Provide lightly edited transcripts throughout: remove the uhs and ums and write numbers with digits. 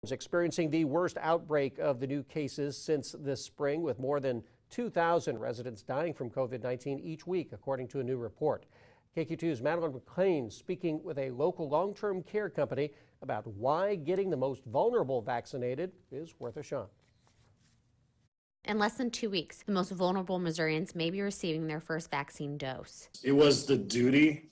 is experiencing the worst outbreak of the new cases since this spring, with more than 2,000 residents dying from COVID-19 each week, according to a new report. KQ2's Madeline McLean speaking with a local long-term care company about why getting the most vulnerable vaccinated is worth a shot. In less than 2 weeks, the most vulnerable Missourians may be receiving their first vaccine dose. It was the duty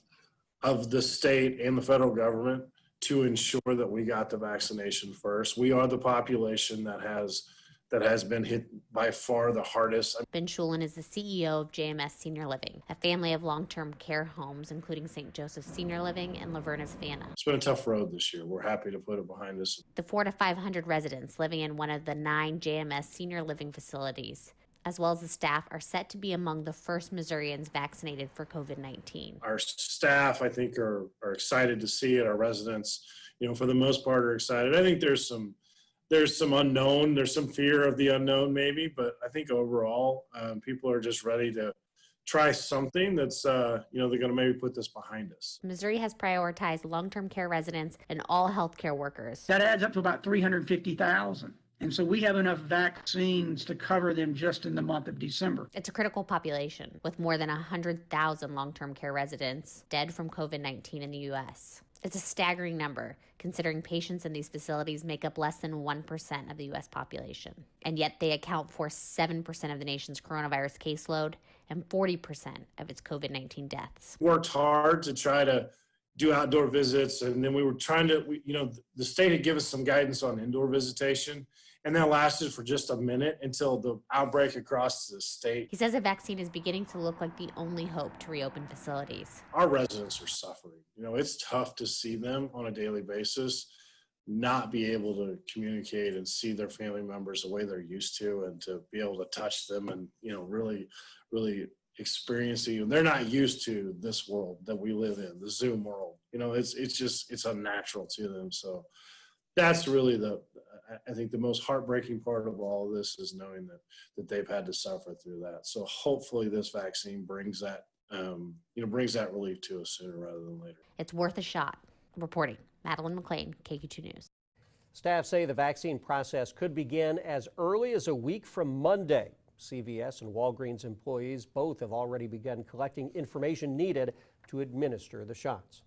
of the state and the federal government to ensure that we got the vaccination first. We are the population that has been hit by far the hardest. Ben Shulin is the CEO of JMS Senior Living, a family of long-term care homes, including St. Joseph Senior Living and Laverna's Fana. It's been a tough road this year. We're happy to put it behind us. The 400 to 500 residents living in one of the 9 JMS Senior Living facilities, as well as the staff, are set to be among the first Missourians vaccinated for COVID-19. Our staff, I think, are excited to see it. Our residents, for the most part, are excited. I think there's some unknown, there's some fear of the unknown maybe, but I think overall people are just ready to try something that's, they're going to maybe put this behind us. Missouri has prioritized long-term care residents and all healthcare workers. That adds up to about 350,000. And so we have enough vaccines to cover them just in the month of December. It's a critical population, with more than 100,000 long-term care residents dead from COVID-19 in the U.S. It's a staggering number, considering patients in these facilities make up less than 1% of the U.S. population. And yet they account for 7% of the nation's coronavirus caseload and 40% of its COVID-19 deaths. Worked hard to try to do outdoor visits, and then we were trying to, the state had given us some guidance on indoor visitation, and that lasted for just a minute until the outbreak across the state. He says a vaccine is beginning to look like the only hope to reopen facilities. Our residents are suffering. It's tough to see them on a daily basis not be able to communicate and see their family members the way they're used to, and to be able to touch them and, really, really experiencing. They're not used to this world that we live in, the Zoom world. It's unnatural to them. So that's really I think the most heartbreaking part of all of this is knowing that they've had to suffer through that. So hopefully this vaccine brings that, brings that relief to us sooner rather than later. It's worth a shot. Reporting, Madeline McLean, KQ2 News. Staff say the vaccine process could begin as early as a week from Monday. CVS and Walgreens employees both have already begun collecting information needed to administer the shots.